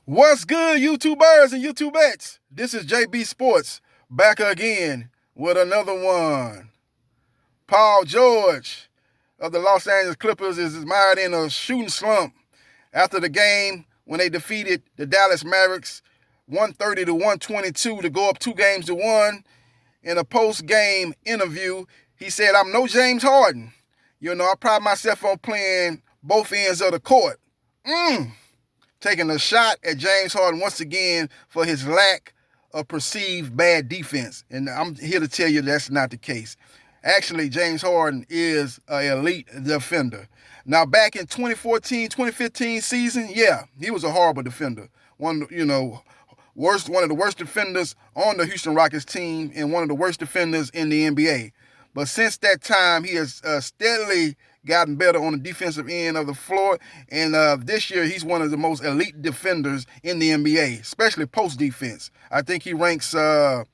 What's good, YouTubers and YouTubettes? This is JB Sports back again with another one. Paul George of the Los Angeles Clippers is mired in a shooting slump after the game when they defeated the Dallas Mavericks 130 to 122 to go up 2-1. In a post-game interview, he said, "I'm no James Harden. I pride myself on playing both ends of the court." Taking a shot at James Harden once again for his lack of perceived bad defense. And I'm here to tell you that's not the case. Actually, James Harden is an elite defender. Now, back in 2014-2015 season, yeah, he was a horrible defender. One of the worst defenders on the Houston Rockets team and one of the worst defenders in the NBA. But since that time, he has steadily gotten better on the defensive end of the floor. And this year, he's one of the most elite defenders in the NBA, especially post defense. I think he ranks toward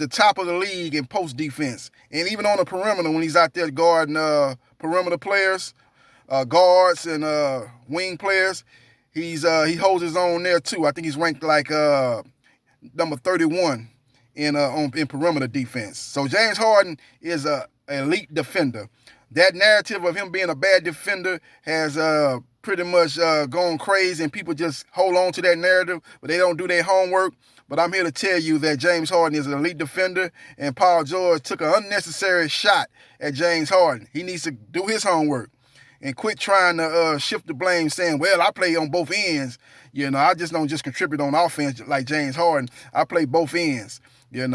the top of the league in post defense. And even on the perimeter, when he's out there guarding perimeter players, guards, and wing players, he holds his own there too. I think he's ranked like number 31 in perimeter defense. So James Harden is an elite defender. That narrative of him being a bad defender has pretty much gone crazy, and people just hold on to that narrative, but they don't do their homework. But I'm here to tell you that James Harden is an elite defender, and Paul George took an unnecessary shot at James Harden. He needs to do his homework and quit trying to shift the blame, saying, "Well, I play on both ends. I just don't just contribute on offense like James Harden. I play both ends." He said,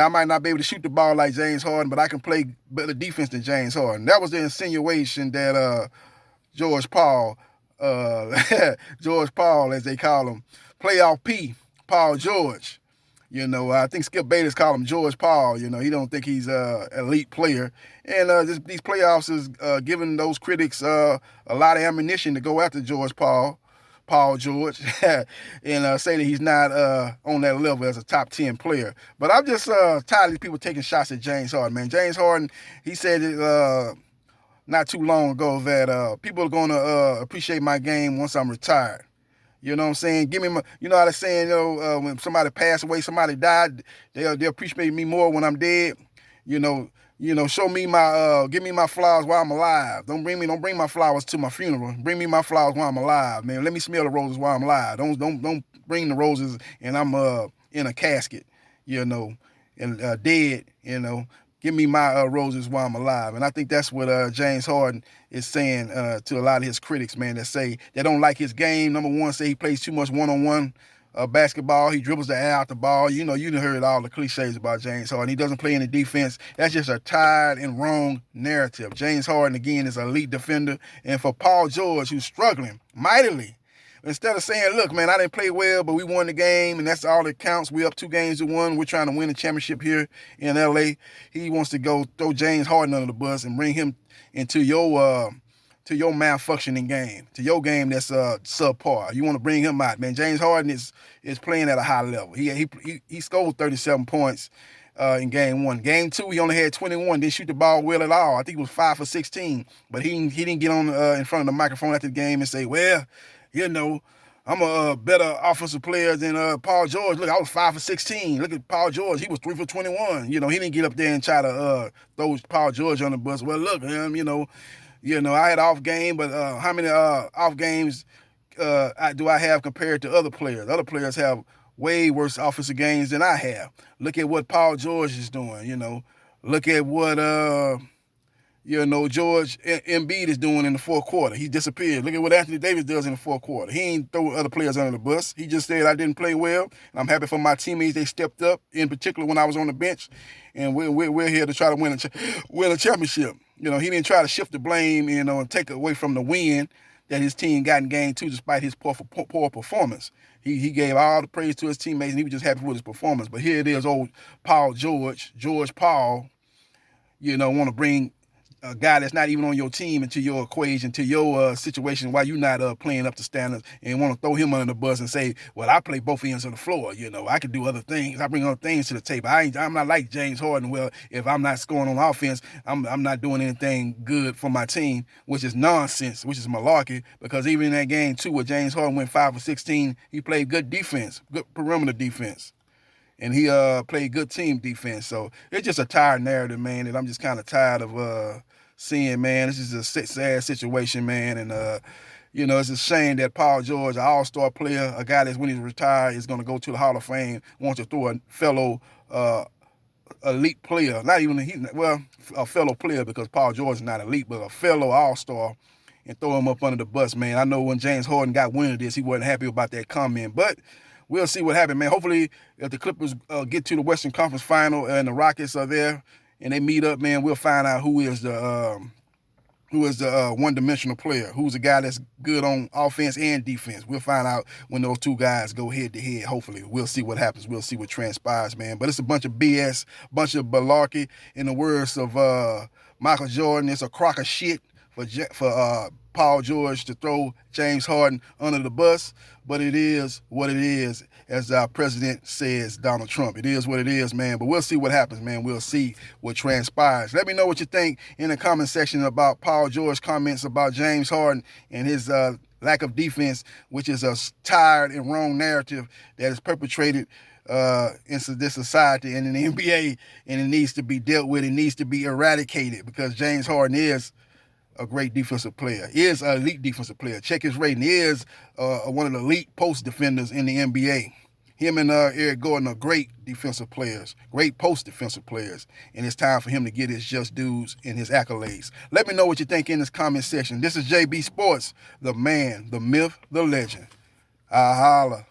"I might not be able to shoot the ball like James Harden, but I can play better defense than James Harden." That was the insinuation that George Paul, George Paul, as they call him, playoff P, Paul George. I think Skip Bayless called him George Paul. He don't think he's an elite player. And these playoffs is giving those critics a lot of ammunition to go after Paul George, and say that he's not on that level as a top 10 player. But I'm just tired of these people taking shots at James Harden, man. James Harden, he said it not too long ago that people are going to appreciate my game once I'm retired. You know what I'm saying? Give me my, how they're saying, when somebody passed away, somebody died, they'll appreciate me more when I'm dead. Show me give me my flowers while I'm alive. Don't bring my flowers to my funeral. Bring me my flowers while I'm alive, man. Let me smell the roses while I'm alive. Don't bring the roses and I'm in a casket, and dead. Give me my roses while I'm alive. And I think that's what James Harden is saying to a lot of his critics, man, that say they don't like his game. Number one, say he plays too much one-on-one basketball. He dribbles the air out the ball. You heard all the cliches about James Harden. He doesn't play any defense. That's just a tired and wrong narrative. James Harden, again, is an elite defender. And for Paul George, who's struggling mightily, instead of saying, "Look, man, I didn't play well, but we won the game, and that's all that counts. We're up 2-1. We're trying to win a championship here in LA." He wants to go throw James Harden under the bus and bring him into your malfunctioning game, to your game that's subpar. You want to bring him out, man. James Harden is playing at a high level. He scored 37 points in game one. Game two, he only had 21. Didn't shoot the ball well at all. I think he was 5 for 16. But he didn't get on in front of the microphone after the game and say, "Well, I'm a better offensive player than Paul George. Look, I was 5 for 16. Look at Paul George. He was 3 for 21. He didn't get up there and try to throw Paul George on the bus. Well, look, him, I had an off game, but how many off games do I have compared to other players? Other players have way worse offensive games than I have. Look at what Paul George is doing. Look at what George Embiid is doing in the fourth quarter. He disappeared. Look at what Anthony Davis does in the fourth quarter. He ain't throw other players under the bus. He just said, I didn't play well. And I'm happy for my teammates. They stepped up, in particular when I was on the bench. And we're here to try to win a championship. He didn't try to shift the blame, and take away from the win that his team got in game two despite his poor performance. He gave all the praise to his teammates, and he was just happy with his performance. But here it is, old Paul George Paul, want to bring a guy that's not even on your team into your equation, to your situation, why you not playing up to standards, and want to throw him under the bus and say, well, I play both ends of the floor. I can do other things. I bring other things to the table. I'm not like James Harden. Well, if I'm not scoring on offense, I'm not doing anything good for my team, which is nonsense, which is malarkey, because even in that game, too, where James Harden went 5 for 16, he played good defense, good perimeter defense. And he played good team defense. So it's just a tired narrative, man, that I'm just kind of tired of seeing, man. This is a sad situation, man. And, it's a shame that Paul George, an all-star player, a guy that's when he's retired is going to go to the Hall of Fame, wants to throw a fellow elite player, a fellow player, because Paul George is not elite, but a fellow all-star, and throw him up under the bus, man. I know when James Harden got wind of this, he wasn't happy about that comment, but we'll see what happens, man. Hopefully, if the Clippers get to the Western Conference Final and the Rockets are there and they meet up, man, we'll find out who is the one-dimensional player, who's a guy that's good on offense and defense. We'll find out when those two guys go head-to-head, hopefully. We'll see what happens. We'll see what transpires, man. But it's a bunch of BS, bunch of malarkey. In the words of Michael Jordan, it's a crock of shit for Paul George to throw James Harden under the bus, but it is what it is, as our president says, Donald Trump. It is what it is, man, but we'll see what happens, man. We'll see what transpires. Let me know what you think in the comment section about Paul George's comments about James Harden and his lack of defense, which is a tired and wrong narrative that is perpetrated in this society and in the NBA, and it needs to be dealt with. It needs to be eradicated, because James Harden is a great defensive player, is an elite defensive player. Check his rating. He is one of the elite post defenders in the NBA. Him and Eric Gordon are great defensive players, great post defensive players, and it's time for him to get his just dues and his accolades. Let me know what you think in this comment section. This is JB Sports, the man, the myth, the legend. I holla.